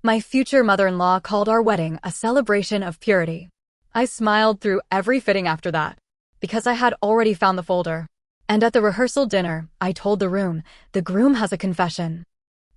My future mother-in-law called our wedding a celebration of purity. I smiled through every fitting after that, because I had already found the folder. And at the rehearsal dinner, I told the room, the groom has a confession.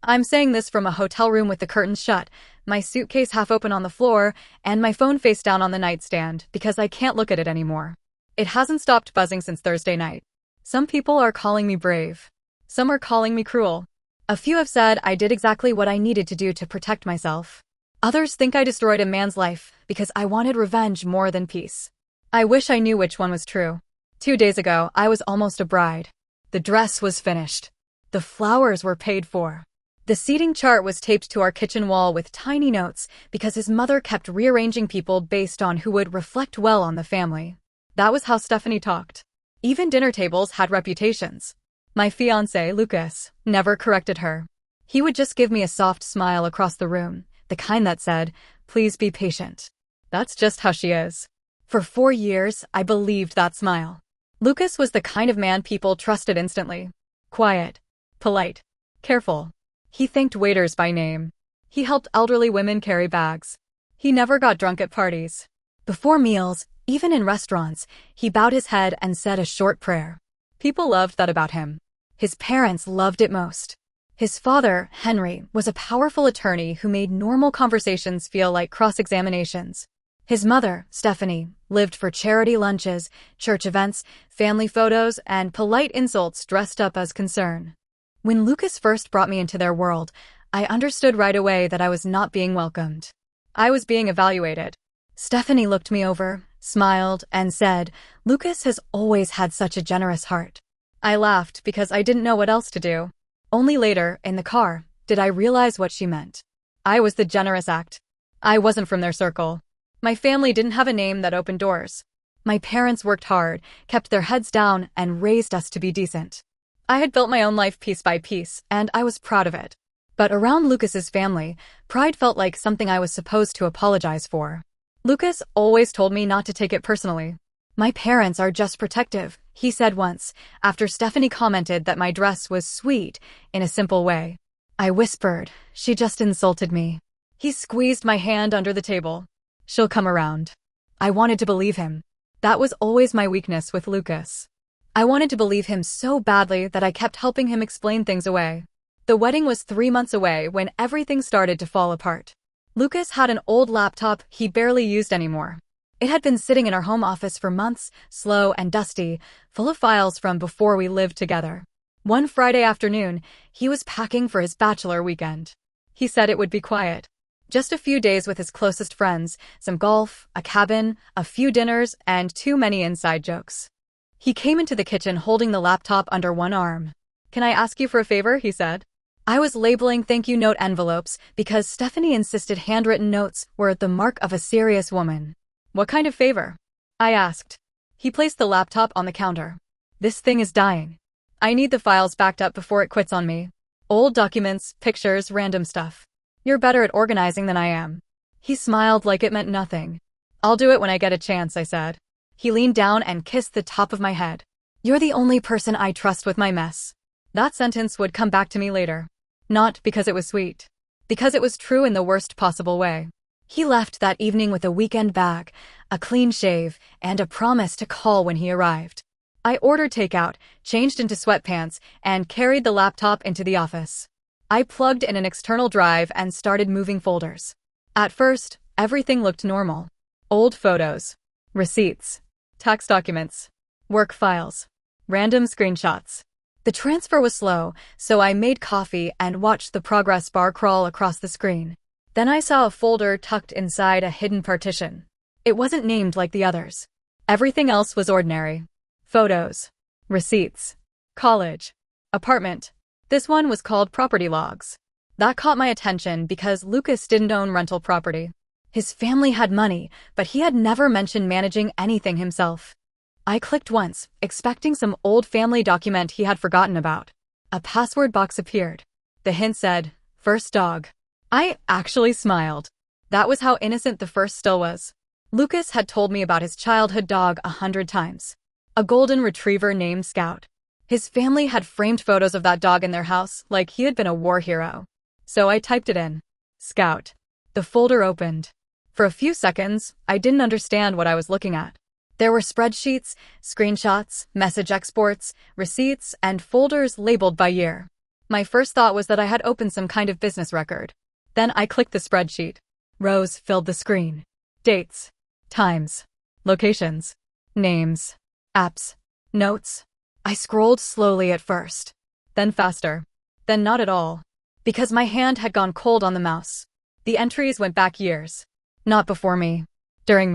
I'm saying this from a hotel room with the curtains shut, my suitcase half open on the floor, and my phone face down on the nightstand because I can't look at it anymore. It hasn't stopped buzzing since Thursday night. Some people are calling me brave. Some are calling me cruel. A few have said I did exactly what I needed to do to protect myself. Others think I destroyed a man's life because I wanted revenge more than peace. I wish I knew which one was true. 2 days ago, I was almost a bride. The dress was finished. The flowers were paid for. The seating chart was taped to our kitchen wall with tiny notes because his mother kept rearranging people based on who would reflect well on the family. That was how Stephanie talked. Even dinner tables had reputations. My fiancé, Lucas, never corrected her. He would just give me a soft smile across the room, the kind that said, "Please be patient." That's just how she is. For 4 years, I believed that smile. Lucas was the kind of man people trusted instantly. Quiet, polite, careful. He thanked waiters by name. He helped elderly women carry bags. He never got drunk at parties. Before meals, even in restaurants, he bowed his head and said a short prayer. People loved that about him. His parents loved it most. His father, Henry, was a powerful attorney who made normal conversations feel like cross-examinations. His mother, Stephanie, lived for charity lunches, church events, family photos, and polite insults dressed up as concern. When Lucas first brought me into their world, I understood right away that I was not being welcomed. I was being evaluated. Stephanie looked me over, smiled, and said, "Lucas has always had such a generous heart." I laughed because I didn't know what else to do. Only later, in the car, did I realize what she meant. I was the generous act. I wasn't from their circle. My family didn't have a name that opened doors. My parents worked hard, kept their heads down, and raised us to be decent. I had built my own life piece by piece, and I was proud of it. But around Lucas's family, pride felt like something I was supposed to apologize for. Lucas always told me not to take it personally. "My parents are just protective," he said once, after Stephanie commented that my dress was sweet in a simple way. I whispered, "She just insulted me." He squeezed my hand under the table. "She'll come around." I wanted to believe him. That was always my weakness with Lucas. I wanted to believe him so badly that I kept helping him explain things away. The wedding was 3 months away when everything started to fall apart. Lucas had an old laptop he barely used anymore. It had been sitting in our home office for months, slow and dusty, full of files from before we lived together. One Friday afternoon, he was packing for his bachelor weekend. He said it would be quiet. Just a few days with his closest friends, some golf, a cabin, a few dinners, and too many inside jokes. He came into the kitchen holding the laptop under one arm. "Can I ask you for a favor?" he said. I was labeling thank you note envelopes because Stephanie insisted handwritten notes were the mark of a serious woman. "What kind of favor?" I asked. He placed the laptop on the counter. "This thing is dying. I need the files backed up before it quits on me. Old documents, pictures, random stuff. You're better at organizing than I am." He smiled like it meant nothing. "I'll do it when I get a chance," I said. He leaned down and kissed the top of my head. "You're the only person I trust with my mess." That sentence would come back to me later. Not because it was sweet. Because it was true in the worst possible way. He left that evening with a weekend bag, a clean shave, and a promise to call when he arrived. I ordered takeout, changed into sweatpants, and carried the laptop into the office. I plugged in an external drive and started moving folders. At first, everything looked normal. Old photos, receipts, tax documents, work files, random screenshots. The transfer was slow, so I made coffee and watched the progress bar crawl across the screen. Then I saw a folder tucked inside a hidden partition. It wasn't named like the others. Everything else was ordinary. Photos, receipts, college, apartment. This one was called property logs. That caught my attention because Lucas didn't own rental property. His family had money, but he had never mentioned managing anything himself. I clicked once, expecting some old family document he had forgotten about. A password box appeared. The hint said, "First dog." I actually smiled. That was how innocent the first still was. Lucas had told me about his childhood dog 100 times. A golden retriever named Scout. His family had framed photos of that dog in their house like he had been a war hero. So I typed it in. Scout. The folder opened. For a few seconds, I didn't understand what I was looking at. There were spreadsheets, screenshots, message exports, receipts, and folders labeled by year. My first thought was that I had opened some kind of business record. Then I clicked the spreadsheet. Rows filled the screen. Dates, times, locations, names, apps, notes. I scrolled slowly at first, then faster, then not at all, because my hand had gone cold on the mouse. The entries went back years. Not before me. During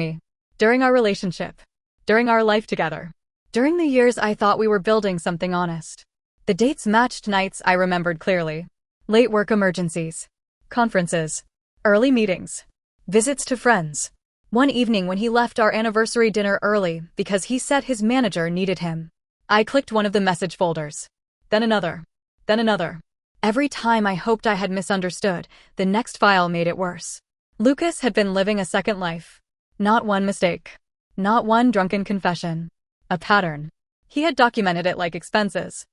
our relationship. During our life together. During the years I thought we were building something honest. The dates matched nights I remembered clearly. Late work emergencies. Conferences. Early meetings. Visits to friends. One evening when he left our anniversary dinner early because he said his manager needed him. I clicked one of the message folders. Then another. Then another. Every time I hoped I had misunderstood, the next file made it worse. Lucas had been living a second life. Not one mistake. Not one drunken confession. A pattern. He had documented it like expenses.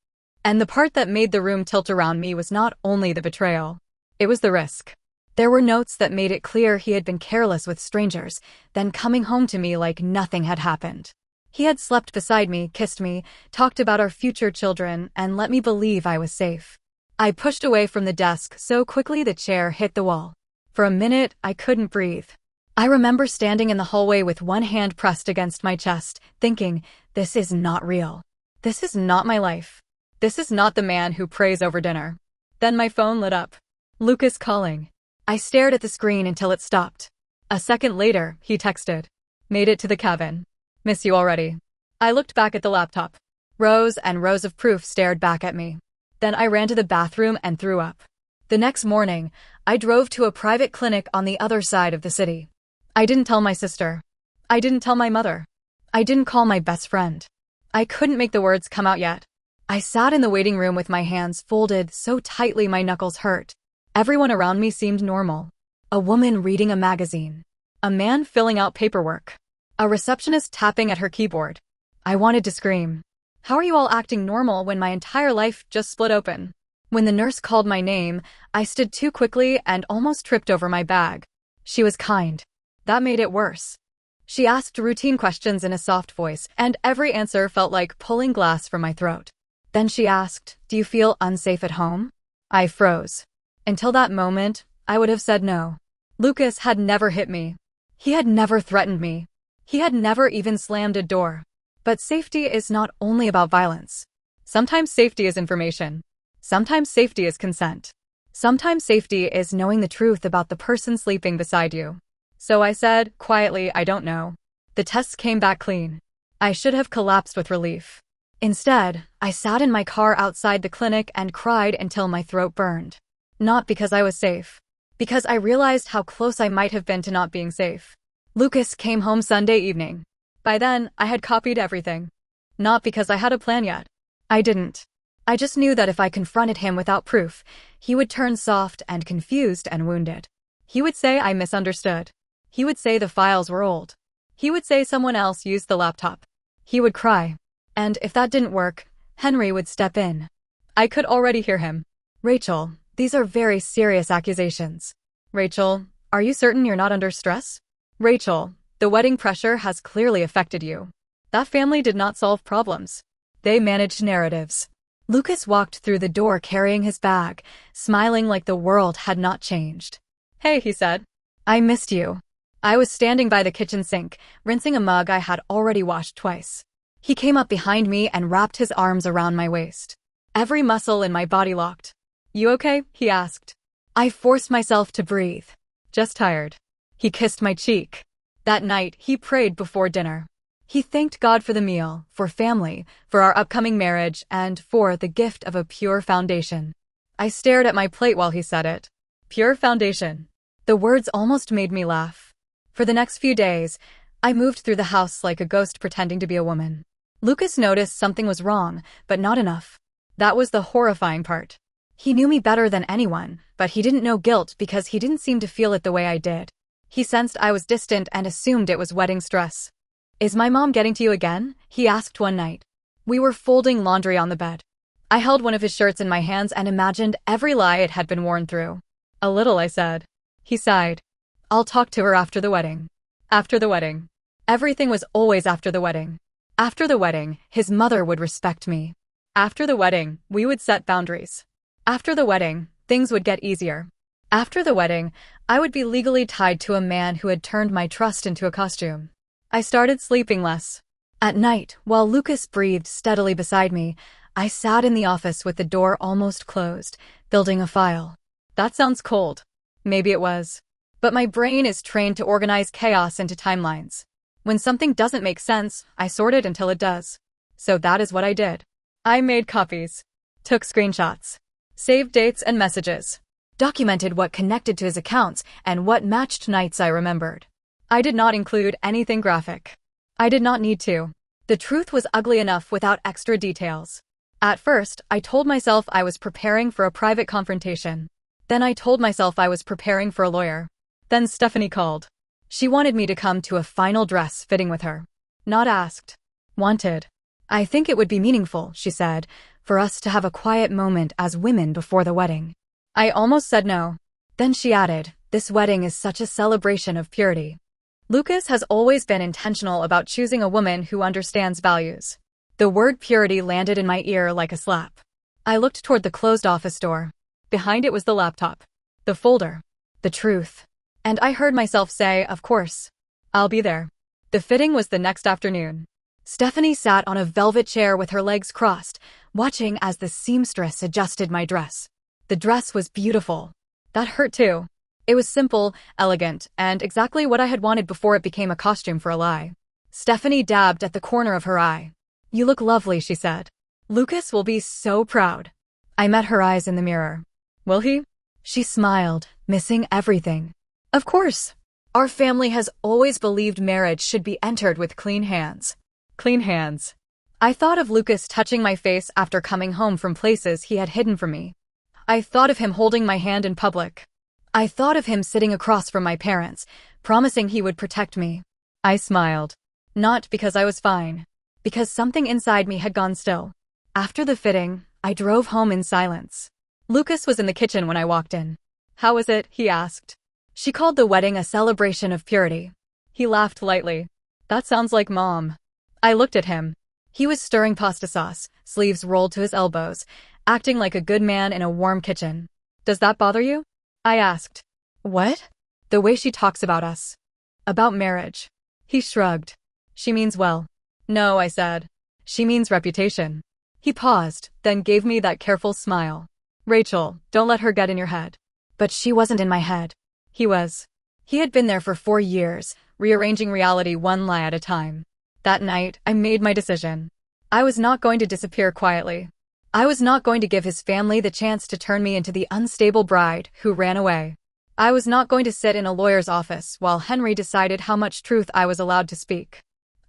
And the part that made the room tilt around me was not only the betrayal. It was the risk. There were notes that made it clear he had been careless with strangers, then coming home to me like nothing had happened. He had slept beside me, kissed me, talked about our future children, and let me believe I was safe. I pushed away from the desk so quickly the chair hit the wall. For a minute, I couldn't breathe. I remember standing in the hallway with one hand pressed against my chest, thinking, this is not real. This is not my life. This is not the man who prays over dinner. Then my phone lit up. Lucas calling. I stared at the screen until it stopped. A second later, he texted. Made it to the cabin. Miss you already. I looked back at the laptop. Rows and rows of proof stared back at me. Then I ran to the bathroom and threw up. The next morning, I drove to a private clinic on the other side of the city. I didn't tell my sister. I didn't tell my mother. I didn't call my best friend. I couldn't make the words come out yet. I sat in the waiting room with my hands folded so tightly my knuckles hurt. Everyone around me seemed normal. A woman reading a magazine. A man filling out paperwork. A receptionist tapping at her keyboard. I wanted to scream. How are you all acting normal when my entire life just split open? When the nurse called my name, I stood too quickly and almost tripped over my bag. She was kind. That made it worse. She asked routine questions in a soft voice, and every answer felt like pulling glass from my throat. Then she asked, do you feel unsafe at home? I froze. Until that moment, I would have said no. Lucas had never hit me. He had never threatened me. He had never even slammed a door. But safety is not only about violence. Sometimes safety is information. Sometimes safety is consent. Sometimes safety is knowing the truth about the person sleeping beside you. So I said, quietly, I don't know. The tests came back clean. I should have collapsed with relief. Instead, I sat in my car outside the clinic and cried until my throat burned. Not because I was safe. Because I realized how close I might have been to not being safe. Lucas came home Sunday evening. By then, I had copied everything. Not because I had a plan yet. I didn't. I just knew that if I confronted him without proof, he would turn soft and confused and wounded. He would say I misunderstood. He would say the files were old. He would say someone else used the laptop. He would cry. And if that didn't work, Henry would step in. I could already hear him. Rachel, these are very serious accusations. Rachel, are you certain you're not under stress? Rachel, the wedding pressure has clearly affected you. That family did not solve problems. They managed narratives. Lucas walked through the door carrying his bag, smiling like the world had not changed. Hey, he said. I missed you. I was standing by the kitchen sink, rinsing a mug I had already washed twice. He came up behind me and wrapped his arms around my waist. Every muscle in my body locked. You okay? He asked. I forced myself to breathe. Just tired. He kissed my cheek. That night, he prayed before dinner. He thanked God for the meal, for family, for our upcoming marriage, and for the gift of a pure foundation. I stared at my plate while he said it. Pure foundation. The words almost made me laugh. For the next few days, I moved through the house like a ghost pretending to be a woman. Lucas noticed something was wrong, but not enough. That was the horrifying part. He knew me better than anyone, but he didn't know guilt because he didn't seem to feel it the way I did. He sensed I was distant and assumed it was wedding stress. Is my mom getting to you again? He asked one night. We were folding laundry on the bed. I held one of his shirts in my hands and imagined every lie it had been worn through. A little, I said. He sighed. I'll talk to her after the wedding. After the wedding. Everything was always after the wedding. After the wedding, his mother would respect me. After the wedding, we would set boundaries. After the wedding, things would get easier. After the wedding, I would be legally tied to a man who had turned my trust into a costume. I started sleeping less. At night, while Lucas breathed steadily beside me, I sat in the office with the door almost closed, building a file. That sounds cold. Maybe it was. But my brain is trained to organize chaos into timelines. When something doesn't make sense, I sort it until it does. So that is what I did. I made copies, took screenshots, saved dates and messages, documented what connected to his accounts and what matched nights I remembered. I did not include anything graphic. I did not need to. The truth was ugly enough without extra details. At first, I told myself I was preparing for a private confrontation. Then I told myself I was preparing for a lawyer. Then Stephanie called. She wanted me to come to a final dress fitting with her. Not asked. Wanted. I think it would be meaningful, she said, for us to have a quiet moment as women before the wedding. I almost said no. Then she added, this wedding is such a celebration of purity. Lucas has always been intentional about choosing a woman who understands values. The word purity landed in my ear like a slap. I looked toward the closed office door. Behind it was the laptop, the folder, the truth. And I heard myself say, of course. I'll be there. The fitting was the next afternoon. Stephanie sat on a velvet chair with her legs crossed, watching as the seamstress adjusted my dress. The dress was beautiful. That hurt too. It was simple, elegant, and exactly what I had wanted before it became a costume for a lie. Stephanie dabbed at the corner of her eye. You look lovely, she said. Lucas will be so proud. I met her eyes in the mirror. Will he? She smiled, missing everything. Of course. Our family has always believed marriage should be entered with clean hands. Clean hands. I thought of Lucas touching my face after coming home from places he had hidden from me. I thought of him holding my hand in public. I thought of him sitting across from my parents, promising he would protect me. I smiled. Not because I was fine. Because something inside me had gone still. After the fitting, I drove home in silence. Lucas was in the kitchen when I walked in. How was it? He asked. She called the wedding a celebration of purity. He laughed lightly. That sounds like Mom. I looked at him. He was stirring pasta sauce, sleeves rolled to his elbows, acting like a good man in a warm kitchen. Does that bother you? I asked. What? The way she talks about us. About marriage. He shrugged. She means well. No, I said. She means reputation. He paused, then gave me that careful smile. Rachel, don't let her get in your head. But she wasn't in my head. He was. He had been there for 4 years, rearranging reality one lie at a time. That night, I made my decision. I was not going to disappear quietly. I was not going to give his family the chance to turn me into the unstable bride who ran away. I was not going to sit in a lawyer's office while Henry decided how much truth I was allowed to speak.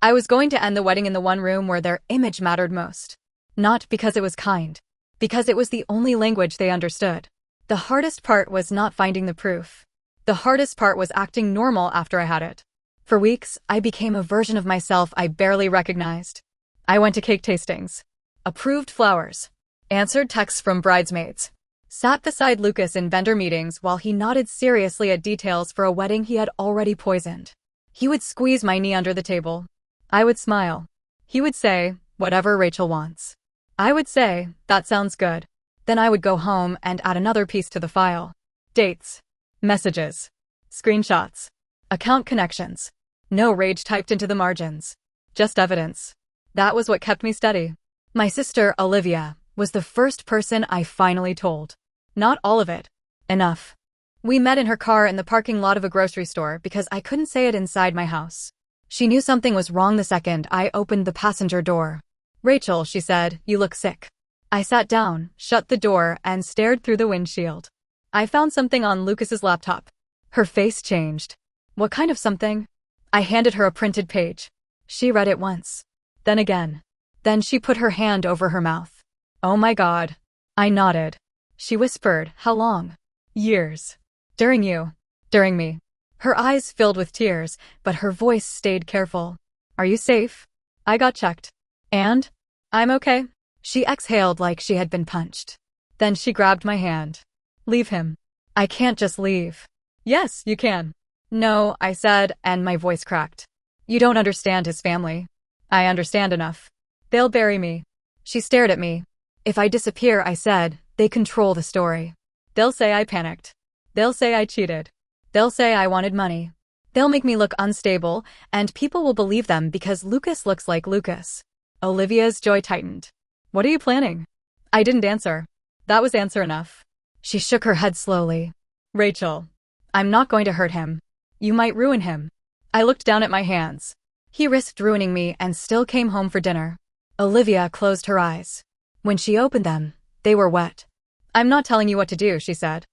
I was going to end the wedding in the one room where their image mattered most. Not because it was kind. Because it was the only language they understood. The hardest part was not finding the proof. The hardest part was acting normal after I had it. For weeks, I became a version of myself I barely recognized. I went to cake tastings. Approved flowers. Answered texts from bridesmaids. Sat beside Lucas in vendor meetings while he nodded seriously at details for a wedding he had already poisoned. He would squeeze my knee under the table. I would smile. He would say, whatever Rachel wants. I would say, that sounds good. Then I would go home and add another piece to the file. Dates. Messages. Screenshots. Account connections. No rage typed into the margins. Just evidence. That was what kept me steady. My sister, Olivia, was the first person I finally told. Not all of it. Enough. We met in her car in the parking lot of a grocery store because I couldn't say it inside my house. She knew something was wrong the second I opened the passenger door. Rachel, she said, you look sick. I sat down, shut the door, and stared through the windshield. I found something on Lucas's laptop. Her face changed. What kind of something? I handed her a printed page. She read it once. Then again. Then she put her hand over her mouth. Oh my God. I nodded. She whispered, how long? Years. During you. During me. Her eyes filled with tears, but her voice stayed careful. Are you safe? I got checked. And? I'm okay. She exhaled like she had been punched. Then she grabbed my hand. Leave him. I can't just leave. Yes, you can. No, I said, and my voice cracked. You don't understand his family. I understand enough. They'll bury me. She stared at me. If I disappear, I said, they control the story. They'll say I panicked. They'll say I cheated. They'll say I wanted money. They'll make me look unstable, and people will believe them because Lucas looks like Lucas. Olivia's jaw tightened. What are you planning? I didn't answer. That was answer enough. She shook her head slowly. Rachel, I'm not going to hurt him. You might ruin him. I looked down at my hands. He risked ruining me and still came home for dinner. Olivia closed her eyes. When she opened them, they were wet. I'm not telling you what to do, she said.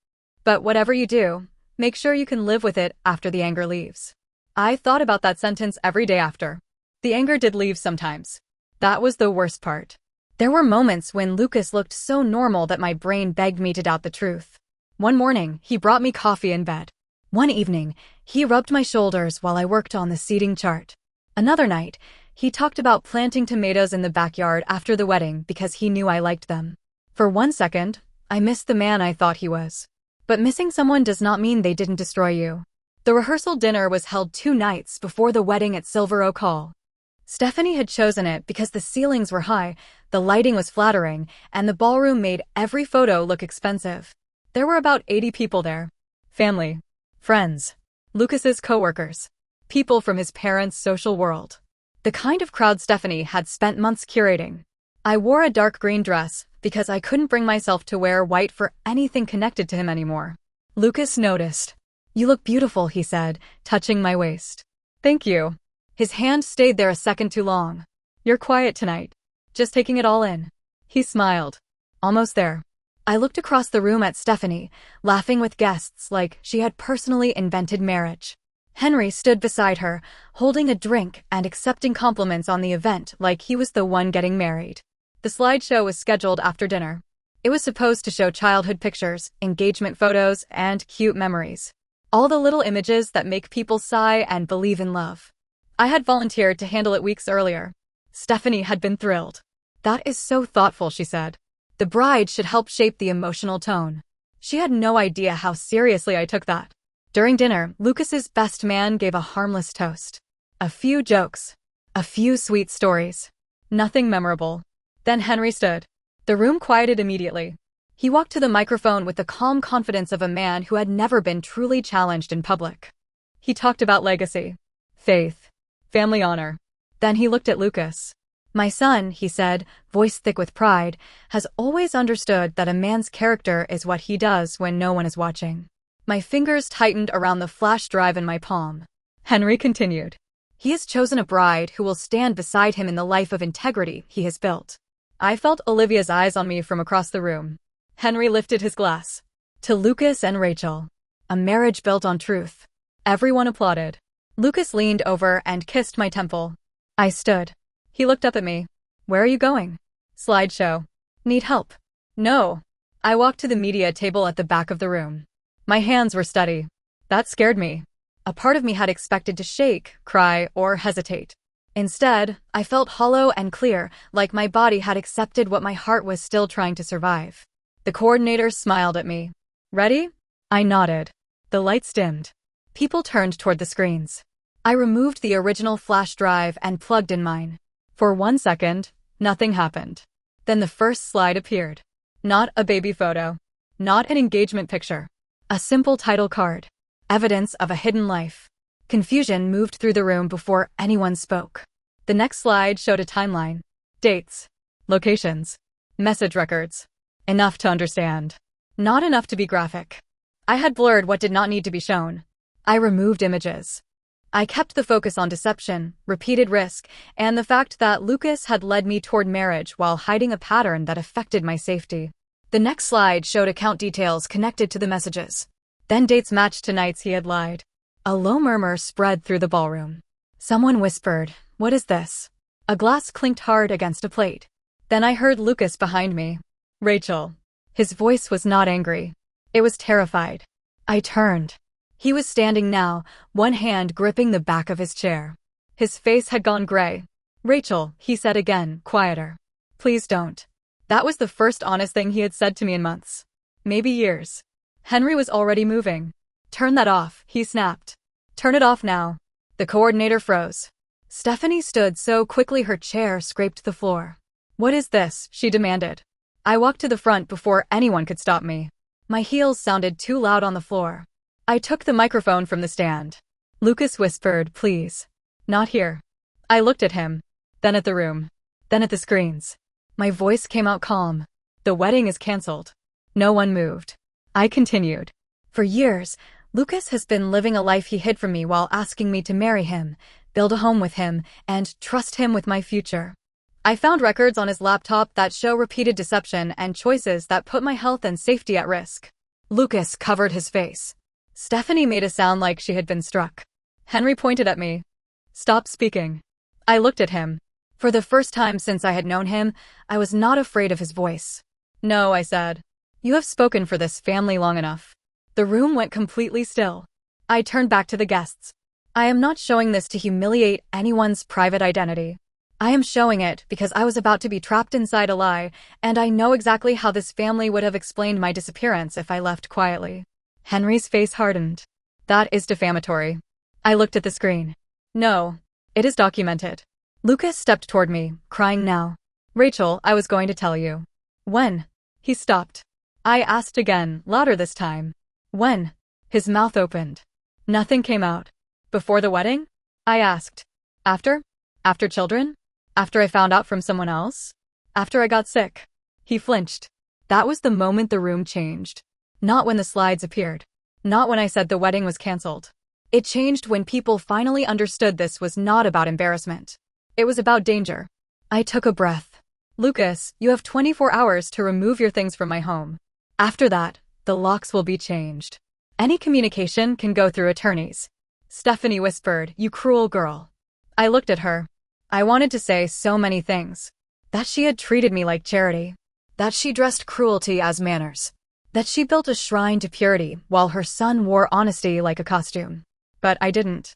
But whatever you do, make sure you can live with it after the anger leaves. I thought about that sentence every day after. The anger did leave sometimes. That was the worst part. There were moments when Lucas looked so normal that my brain begged me to doubt the truth. One morning, he brought me coffee in bed. One evening, he rubbed my shoulders while I worked on the seating chart. Another night, he talked about planting tomatoes in the backyard after the wedding because he knew I liked them. For 1 second, I missed the man I thought he was. But missing someone does not mean they didn't destroy you. The rehearsal dinner was held 2 nights before the wedding at Silver Oak Hall. Stephanie had chosen it because the ceilings were high, the lighting was flattering, and the ballroom made every photo look expensive. There were about 80 people there. Family, friends, Lucas's co-workers, people from his parents' social world. The kind of crowd Stephanie had spent months curating. I wore a dark green dress because I couldn't bring myself to wear white for anything connected to him anymore. Lucas noticed. You look beautiful, he said, touching my waist. Thank you. His hand stayed there a second too long. You're quiet tonight. Just taking it all in. He smiled. Almost there. I looked across the room at Stephanie, laughing with guests like she had personally invented marriage. Henry stood beside her, holding a drink and accepting compliments on the event like he was the one getting married. The slideshow was scheduled after dinner. It was supposed to show childhood pictures, engagement photos, and cute memories. All the little images that make people sigh and believe in love. I had volunteered to handle it weeks earlier. Stephanie had been thrilled. That is so thoughtful, she said. The bride should help shape the emotional tone. She had no idea how seriously I took that. During dinner, Lucas's best man gave a harmless toast. A few jokes. A few sweet stories. Nothing memorable. Then Henry stood. The room quieted immediately. He walked to the microphone with the calm confidence of a man who had never been truly challenged in public. He talked about legacy, faith, family honor. Then he looked at Lucas. My son, he said, voice thick with pride, has always understood that a man's character is what he does when no one is watching. My fingers tightened around the flash drive in my palm. Henry continued. He has chosen a bride who will stand beside him in the life of integrity he has built. I felt Olivia's eyes on me from across the room. Henry lifted his glass. To Lucas and Rachel. A marriage built on truth. Everyone applauded. Lucas leaned over and kissed my temple. I stood. He looked up at me. Where are you going? Slideshow. Need help? No. I walked to the media table at the back of the room. My hands were steady. That scared me. A part of me had expected to shake, cry, or hesitate. Instead, I felt hollow and clear, like my body had accepted what my heart was still trying to survive. The coordinator smiled at me. Ready? I nodded. The lights dimmed. People turned toward the screens. I removed the original flash drive and plugged in mine. For 1 second, nothing happened. Then the first slide appeared. Not a baby photo. Not an engagement picture. A simple title card. Evidence of a hidden life. Confusion moved through the room before anyone spoke. The next slide showed a timeline. Dates. Locations. Message records. Enough to understand. Not enough to be graphic. I had blurred what did not need to be shown. I removed images. I kept the focus on deception, repeated risk, and the fact that Lucas had led me toward marriage while hiding a pattern that affected my safety. The next slide showed account details connected to the messages. Then dates matched to nights he had lied. A low murmur spread through the ballroom. Someone whispered, "What is this?" A glass clinked hard against a plate. Then I heard Lucas behind me. Rachel. His voice was not angry. It was terrified. I turned. He was standing now, one hand gripping the back of his chair. His face had gone gray. Rachel, he said again, quieter. Please don't. That was the first honest thing he had said to me in months. Maybe years. Henry was already moving. Turn that off, he snapped. Turn it off now. The coordinator froze. Stephanie stood so quickly her chair scraped the floor. What is this? She demanded. I walked to the front before anyone could stop me. My heels sounded too loud on the floor. I took the microphone from the stand. Lucas whispered, please. Not here. I looked at him, then at the room, then at the screens. My voice came out calm. The wedding is canceled. No one moved. I continued. For years, Lucas has been living a life he hid from me while asking me to marry him, build a home with him, and trust him with my future. I found records on his laptop that show repeated deception and choices that put my health and safety at risk. Lucas covered his face. Stephanie made a sound like she had been struck. Henry pointed at me. Stop speaking. I looked at him. For the first time since I had known him, I was not afraid of his voice. No, I said. You have spoken for this family long enough. The room went completely still. I turned back to the guests. I am not showing this to humiliate anyone's private identity. I am showing it because I was about to be trapped inside a lie, and I know exactly how this family would have explained my disappearance if I left quietly. Henry's face hardened. That is defamatory. I looked at the screen. No, it is documented. Lucas stepped toward me, crying now. Rachel, I was going to tell you. When? He stopped. I asked again, louder this time. When? His mouth opened. Nothing came out. Before the wedding? I asked. After? After children? After I found out from someone else? After I got sick? He flinched. That was the moment the room changed. Not when the slides appeared. Not when I said the wedding was canceled. It changed when people finally understood this was not about embarrassment. It was about danger. I took a breath. Lucas, you have 24 hours to remove your things from my home. After that, the locks will be changed. Any communication can go through attorneys. Stephanie whispered, you cruel girl. I looked at her. I wanted to say so many things. That she had treated me like charity. That she dressed cruelty as manners. That she built a shrine to purity while her son wore honesty like a costume. But I didn't.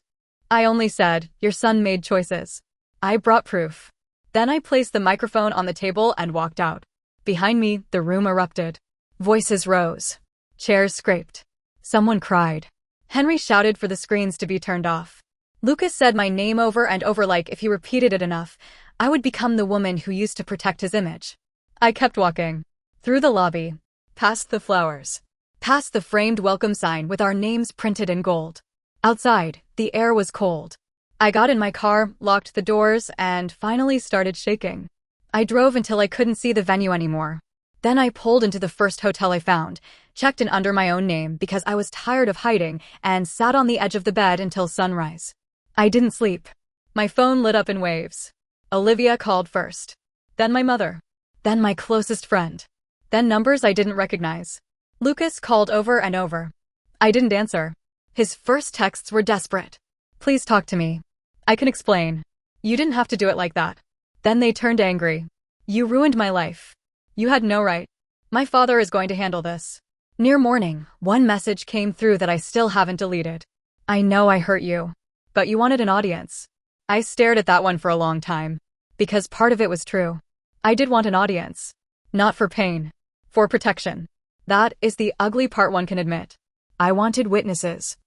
I only said, your son made choices. I brought proof. Then I placed the microphone on the table and walked out. Behind me, the room erupted. Voices rose. Chairs scraped. Someone cried. Henry shouted for the screens to be turned off. Lucas said my name over and over like if he repeated it enough, I would become the woman who used to protect his image. I kept walking. Through the lobby. Past the flowers. Past the framed welcome sign with our names printed in gold. Outside, the air was cold. I got in my car, locked the doors, and finally started shaking. I drove until I couldn't see the venue anymore. Then I pulled into the first hotel I found, checked in under my own name because I was tired of hiding, and sat on the edge of the bed until sunrise. I didn't sleep. My phone lit up in waves. Olivia called first. Then my mother. Then my closest friend. Then numbers I didn't recognize. Lucas called over and over. I didn't answer. His first texts were desperate. Please talk to me. I can explain. You didn't have to do it like that. Then they turned angry. You ruined my life. You had no right. My father is going to handle this. Near morning, one message came through that I still haven't deleted. I know I hurt you. But you wanted an audience. I stared at that one for a long time. Because part of it was true. I did want an audience. Not for pain. For protection. That is the ugly part one can admit. I wanted witnesses.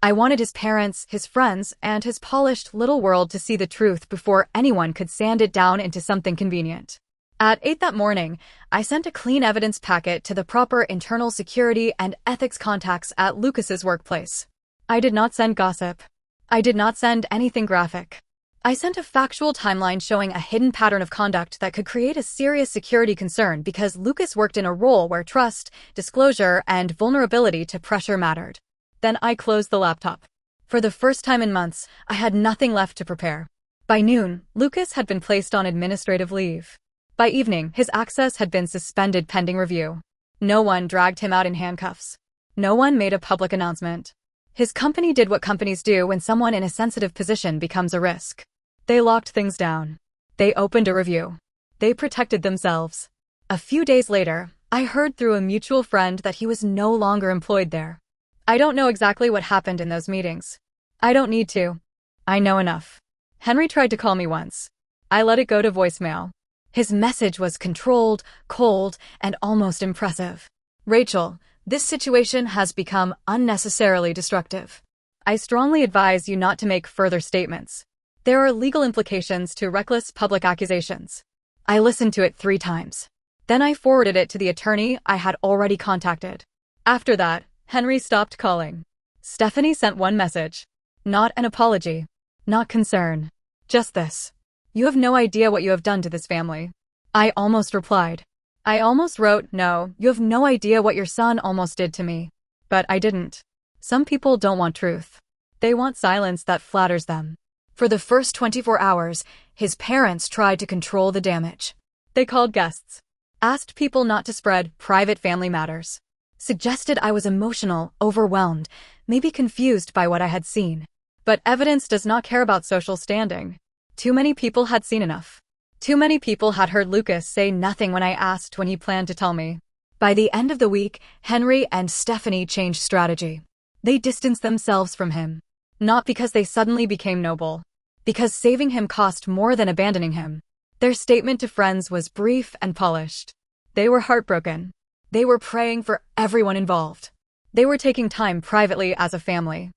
I wanted his parents, his friends, and his polished little world to see the truth before anyone could sand it down into something convenient. At 8 that morning, I sent a clean evidence packet to the proper internal security and ethics contacts at Lucas's workplace. I did not send gossip. I did not send anything graphic. I sent a factual timeline showing a hidden pattern of conduct that could create a serious security concern because Lucas worked in a role where trust, disclosure, and vulnerability to pressure mattered. Then I closed the laptop. For the first time in months, I had nothing left to prepare. By noon, Lucas had been placed on administrative leave. By evening, his access had been suspended pending review. No one dragged him out in handcuffs. No one made a public announcement. His company did what companies do when someone in a sensitive position becomes a risk. They locked things down. They opened a review. They protected themselves. A few days later, I heard through a mutual friend that he was no longer employed there. I don't know exactly what happened in those meetings. I don't need to. I know enough. Henry tried to call me once. I let it go to voicemail. His message was controlled, cold, and almost impressive. Rachel, This situation has become unnecessarily destructive. I strongly advise you not to make further statements. There are legal implications to reckless public accusations. I listened to it 3 times. Then I forwarded it to the attorney I had already contacted. After that, Henry stopped calling. Stephanie sent one message. Not an apology. Not concern. Just this. You have no idea what you have done to this family. I almost replied. I almost wrote, no, you have no idea what your son almost did to me. But I didn't. Some people don't want truth. They want silence that flatters them. For the first 24 hours, his parents tried to control the damage. They called guests, asked people not to spread private family matters, suggested I was emotional, overwhelmed, maybe confused by what I had seen. But evidence does not care about social standing. Too many people had seen enough. Too many people had heard Lucas say nothing when I asked when he planned to tell me. By the end of the week, Henry and Stephanie changed strategy. They distanced themselves from him. Not because they suddenly became noble. Because saving him cost more than abandoning him. Their statement to friends was brief and polished. They were heartbroken. They were praying for everyone involved. They were taking time privately as a family.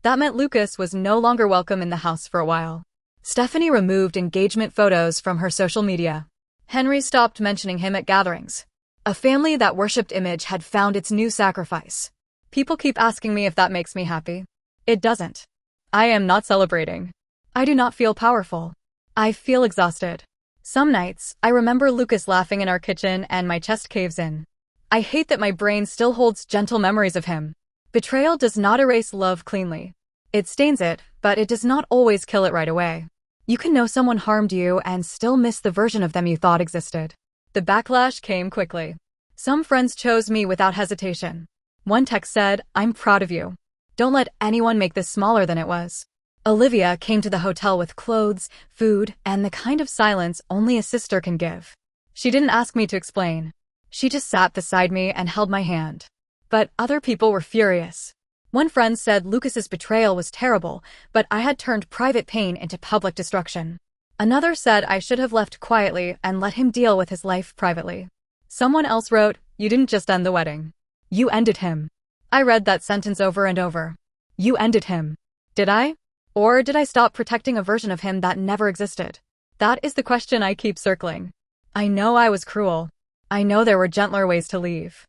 That meant Lucas was no longer welcome in the house for a while. Stephanie removed engagement photos from her social media. Henry stopped mentioning him at gatherings. A family that worshipped image had found its new sacrifice. People keep asking me if that makes me happy. It doesn't. I am not celebrating. I do not feel powerful. I feel exhausted. Some nights, I remember Lucas laughing in our kitchen and my chest caves in. I hate that my brain still holds gentle memories of him. Betrayal does not erase love cleanly. It stains it, but it does not always kill it right away. You can know someone harmed you and still miss the version of them you thought existed. The backlash came quickly. Some friends chose me without hesitation. One text said, "I'm proud of you. Don't let anyone make this smaller than it was." Olivia came to the hotel with clothes, food, and the kind of silence only a sister can give. She didn't ask me to explain. She just sat beside me and held my hand. But other people were furious. One friend said Lucas's betrayal was terrible, but I had turned private pain into public destruction. Another said I should have left quietly and let him deal with his life privately. Someone else wrote, "You didn't just end the wedding. You ended him." I read that sentence over and over. You ended him. Did I? Or did I stop protecting a version of him that never existed? That is the question I keep circling. I know I was cruel. I know there were gentler ways to leave.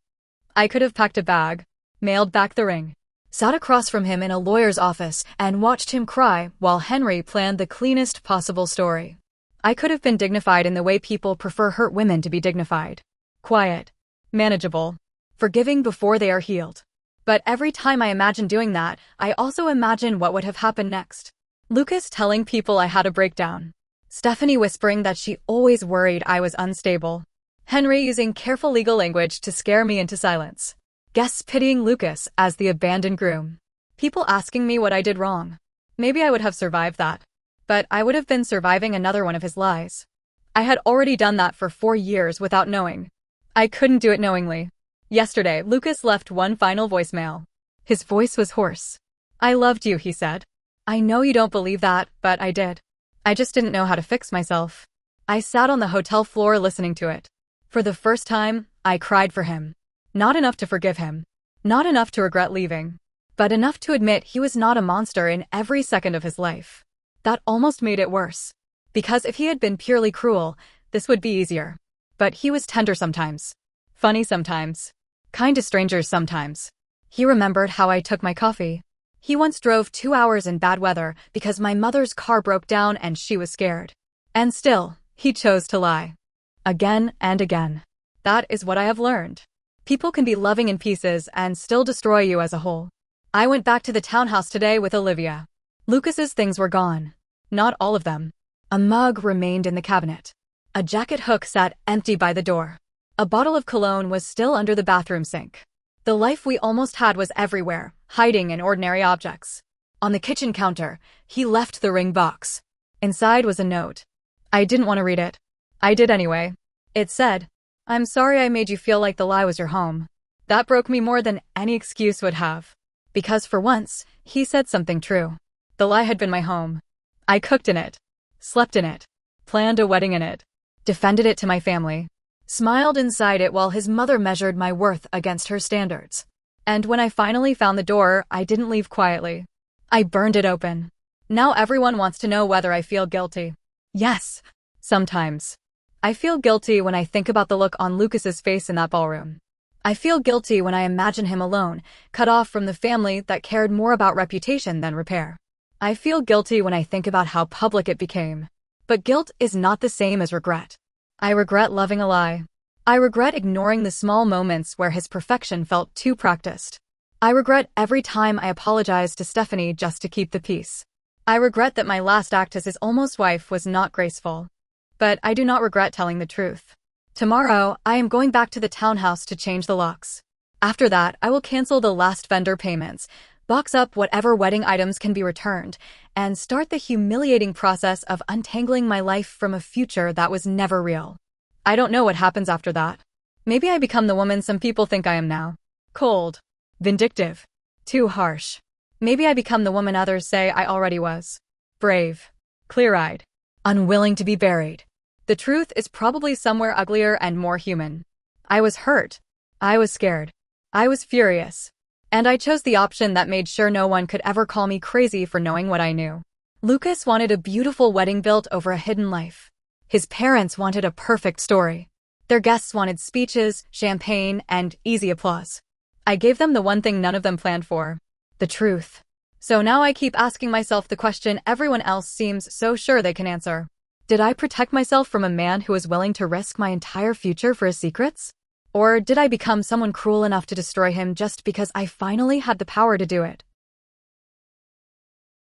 I could have packed a bag, mailed back the ring, sat across from him in a lawyer's office and watched him cry while Henry planned the cleanest possible story. I could have been dignified in the way people prefer hurt women to be dignified. Quiet, manageable, forgiving before they are healed. But every time I imagine doing that, I also imagine what would have happened next. Lucas telling people I had a breakdown. Stephanie whispering that she always worried I was unstable. Henry using careful legal language to scare me into silence. Guests pitying Lucas as the abandoned groom. People asking me what I did wrong. Maybe I would have survived that. But I would have been surviving another one of his lies. I had already done that for 4 years without knowing. I couldn't do it knowingly. Yesterday, Lucas left one final voicemail. His voice was hoarse. "I loved you," he said. "I know you don't believe that, but I did. I just didn't know how to fix myself." I sat on the hotel floor listening to it. For the first time, I cried for him. Not enough to forgive him. Not enough to regret leaving. But enough to admit he was not a monster in every second of his life. That almost made it worse. Because if he had been purely cruel, this would be easier. But he was tender sometimes. Funny sometimes. Kind to strangers sometimes. He remembered how I took my coffee. He once drove 2 hours in bad weather because my mother's car broke down and she was scared. And still, he chose to lie. Again and again. That is what I have learned. People can be loving in pieces and still destroy you as a whole. I went back to the townhouse today with Olivia. Lucas's things were gone. Not all of them. A mug remained in the cabinet. A jacket hook sat empty by the door. A bottle of cologne was still under the bathroom sink. The life we almost had was everywhere, hiding in ordinary objects. On the kitchen counter, he left the ring box. Inside was a note. I didn't want to read it. I did anyway. It said, "I'm sorry I made you feel like the lie was your home." That broke me more than any excuse would have. Because for once, he said something true. The lie had been my home. I cooked in it. Slept in it. Planned a wedding in it. Defended it to my family. Smiled inside it while his mother measured my worth against her standards. And when I finally found the door, I didn't leave quietly. I burned it open. Now everyone wants to know whether I feel guilty. Yes, sometimes. I feel guilty when I think about the look on Lucas's face in that ballroom. I feel guilty when I imagine him alone, cut off from the family that cared more about reputation than repair. I feel guilty when I think about how public it became. But guilt is not the same as regret. I regret loving a lie. I regret ignoring the small moments where his perfection felt too practiced. I regret every time I apologized to Stephanie just to keep the peace. I regret that my last act as his almost wife was not graceful. But I do not regret telling the truth. Tomorrow, I am going back to the townhouse to change the locks. After that, I will cancel the last vendor payments, box up whatever wedding items can be returned, and start the humiliating process of untangling my life from a future that was never real. I don't know what happens after that. Maybe I become the woman some people think I am now. Cold. Vindictive. Too harsh. Maybe I become the woman others say I already was. Brave. Clear-eyed. Unwilling to be buried. The truth is probably somewhere uglier and more human. I was hurt. I was scared. I was furious. And I chose the option that made sure no one could ever call me crazy for knowing what I knew. Lucas wanted a beautiful wedding built over a hidden life. His parents wanted a perfect story. Their guests wanted speeches, champagne, and easy applause. I gave them the one thing none of them planned for. The truth. So now I keep asking myself the question everyone else seems so sure they can answer. Did I protect myself from a man who was willing to risk my entire future for his secrets? Or did I become someone cruel enough to destroy him just because I finally had the power to do it?